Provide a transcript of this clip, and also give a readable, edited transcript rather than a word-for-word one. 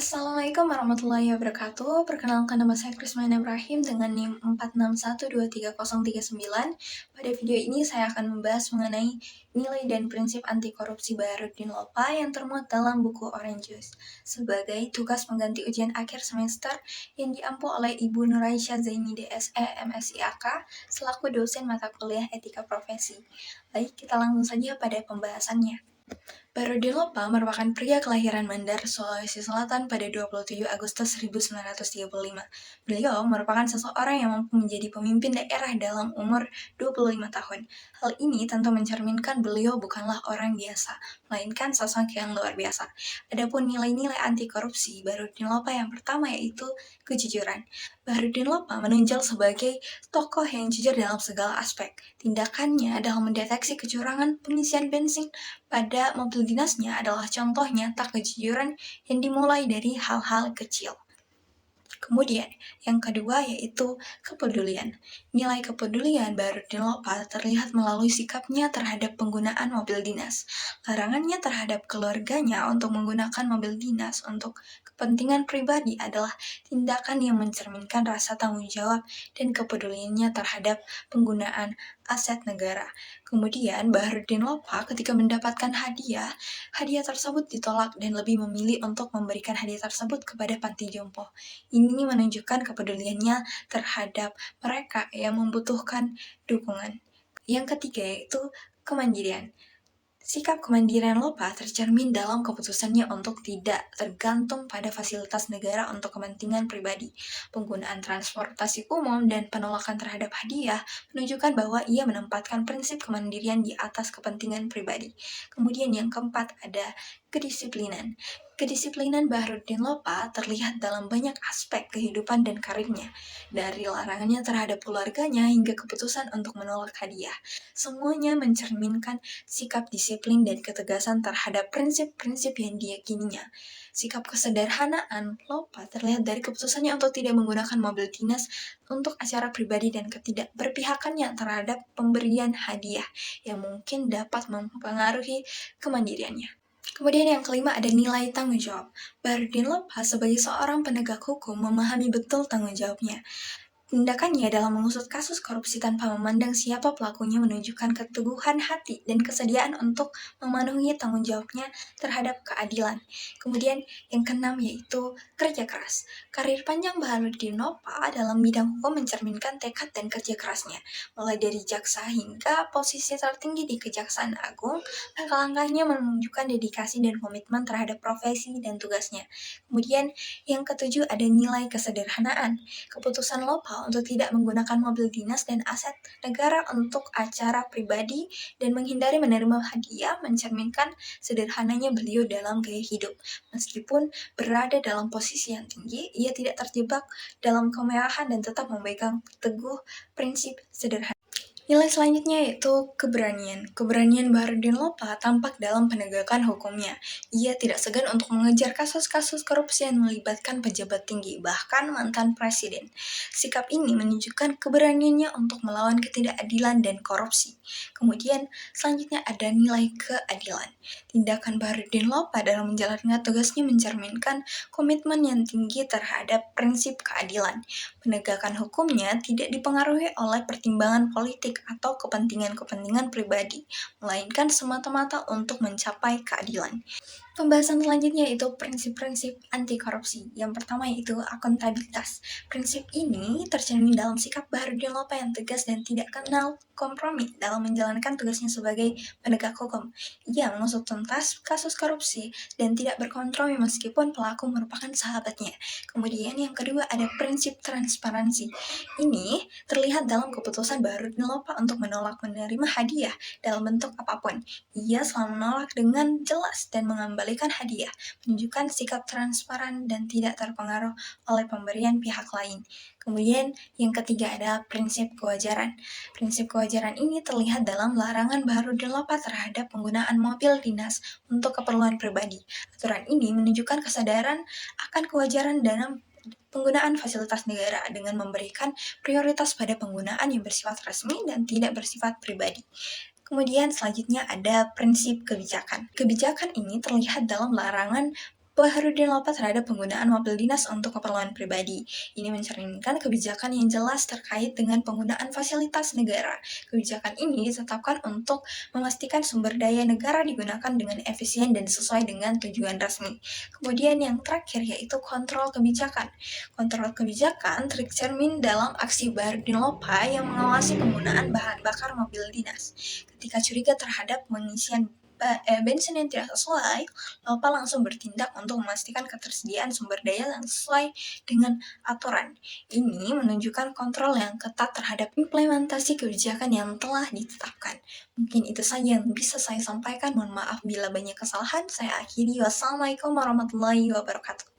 Assalamualaikum warahmatullahi wabarakatuh. Perkenalkan nama saya Krismana Ibrahim dengan NIM 4612339. Pada video ini saya akan membahas mengenai nilai dan prinsip anti korupsi Baharudin Lopa yang termuat dalam buku Orange Juice sebagai tugas pengganti ujian akhir semester yang diampu oleh Ibu Nuraisyah Zaini DSE MSIAK selaku dosen mata kuliah Etika Profesi. Baik, kita langsung saja pada pembahasannya. Baharudin Lopa merupakan pria kelahiran Mandar, Sulawesi Selatan pada 27 Agustus 1935. Beliau merupakan seseorang yang mampu menjadi pemimpin daerah dalam umur 25 tahun. Hal ini tentu mencerminkan beliau bukanlah orang biasa, melainkan sosok yang luar biasa. Adapun nilai-nilai anti korupsi Baharudin Lopa yang pertama yaitu kejujuran. Baharudin Lopa menonjol sebagai tokoh yang jujur dalam segala aspek. Tindakannya dalam mendeteksi kecurangan pengisian bensin pada mobil dinasnya adalah contoh nyata kejujuran yang dimulai dari hal-hal kecil. Kemudian, yang kedua yaitu kepedulian. Nilai kepedulian Baharudin Lopa terlihat melalui sikapnya terhadap penggunaan mobil dinas. Larangannya terhadap keluarganya untuk menggunakan mobil dinas untuk kepentingan pribadi adalah tindakan yang mencerminkan rasa tanggung jawab dan kepeduliannya terhadap penggunaan aset negara. Kemudian, Baharudin Lopa ketika mendapatkan hadiah tersebut ditolak dan lebih memilih untuk memberikan hadiah tersebut kepada panti jompo. Ini menunjukkan kepeduliannya terhadap mereka yang membutuhkan dukungan. Yang ketiga yaitu kemandirian. Sikap kemandirian Lopa tercermin dalam keputusannya untuk tidak tergantung pada fasilitas negara untuk kepentingan pribadi. Penggunaan transportasi umum dan penolakan terhadap hadiah menunjukkan bahwa ia menempatkan prinsip kemandirian di atas kepentingan pribadi. Kemudian yang keempat ada kedisiplinan. Kedisiplinan Baharudin Lopa terlihat dalam banyak aspek kehidupan dan karirnya, dari larangannya terhadap keluarganya hingga keputusan untuk menolak hadiah. Semuanya mencerminkan sikap disiplin dan ketegasan terhadap prinsip-prinsip yang diyakininya. Sikap kesederhanaan Lopa terlihat dari keputusannya untuk tidak menggunakan mobil dinas untuk acara pribadi dan ketidakberpihakannya terhadap pemberian hadiah yang mungkin dapat mempengaruhi kemandiriannya. Kemudian yang kelima ada nilai tanggung jawab. Baharudin Lopa sebagai seorang penegak hukum memahami betul tanggung jawabnya. Tindakannya dalam mengusut kasus korupsi tanpa memandang siapa pelakunya menunjukkan keteguhan hati dan kesediaan untuk memenuhi tanggung jawabnya terhadap keadilan. Kemudian yang keenam yaitu kerja keras. Karir panjang Baharudin Lopa dalam bidang hukum mencerminkan tekad dan kerja kerasnya. Mulai dari jaksa hingga posisi tertinggi di Kejaksaan Agung, langkah-langkahnya menunjukkan dedikasi dan komitmen terhadap profesi dan tugasnya. Kemudian yang ketujuh ada nilai kesederhanaan. Keputusan Lopa untuk tidak menggunakan mobil dinas dan aset negara untuk acara pribadi dan menghindari menerima hadiah mencerminkan sederhananya beliau dalam gaya hidup. Meskipun berada dalam posisi yang tinggi, ia tidak terjebak dalam kemewahan dan tetap memegang teguh prinsip sederhana. Nilai selanjutnya yaitu keberanian. Keberanian Baharudin Lopa tampak dalam penegakan hukumnya. Ia tidak segan untuk mengejar kasus-kasus korupsi yang melibatkan pejabat tinggi, bahkan mantan presiden. Sikap ini menunjukkan keberaniannya untuk melawan ketidakadilan dan korupsi. Kemudian, selanjutnya ada nilai keadilan. Tindakan Baharudin Lopa dalam menjalankan tugasnya mencerminkan komitmen yang tinggi terhadap prinsip keadilan. Penegakan hukumnya tidak dipengaruhi oleh pertimbangan politik atau kepentingan-kepentingan pribadi, melainkan semata-mata untuk mencapai keadilan. Pembahasan selanjutnya yaitu prinsip-prinsip anti korupsi. Yang pertama yaitu akuntabilitas. Prinsip ini tercermin dalam sikap Baharudin Lopa yang tegas dan tidak kenal kompromi dalam menjalankan tugasnya sebagai penegak hukum. Ia mengusut tuntas kasus korupsi dan tidak berkompromi meskipun pelaku merupakan sahabatnya. Kemudian yang kedua ada prinsip transparansi. Ini terlihat dalam keputusan Baharudin Lopa untuk menolak menerima hadiah dalam bentuk apapun. Ia selalu menolak dengan jelas dan mengembalikan hadiah, menunjukkan sikap transparan dan tidak terpengaruh oleh pemberian pihak lain. Kemudian yang ketiga adalah prinsip kewajaran. Prinsip kewajaran ini terlihat dalam larangan Baharudin Lopa terhadap penggunaan mobil dinas untuk keperluan pribadi. Aturan ini menunjukkan kesadaran akan kewajaran dalam penggunaan fasilitas negara dengan memberikan prioritas pada penggunaan yang bersifat resmi dan tidak bersifat pribadi. Kemudian selanjutnya ada prinsip kebijakan. Kebijakan ini terlihat dalam larangan Baharudin Lopa terhadap penggunaan mobil dinas untuk keperluan pribadi. Ini mencerminkan kebijakan yang jelas terkait dengan penggunaan fasilitas negara. Kebijakan ini ditetapkan untuk memastikan sumber daya negara digunakan dengan efisien dan sesuai dengan tujuan resmi. Kemudian yang terakhir yaitu kontrol kebijakan. Kontrol kebijakan tercermin dalam aksi Baharudin Lopa yang mengawasi penggunaan bahan bakar mobil dinas. Ketika curiga terhadap pengisian bensin yang tidak sesuai, Lopa langsung bertindak untuk memastikan ketersediaan sumber daya yang sesuai dengan aturan. Ini menunjukkan kontrol yang ketat terhadap implementasi kebijakan yang telah ditetapkan. Mungkin itu saja yang bisa saya sampaikan. Mohon maaf bila banyak kesalahan. Saya akhiri. Wassalamualaikum warahmatullahi wabarakatuh.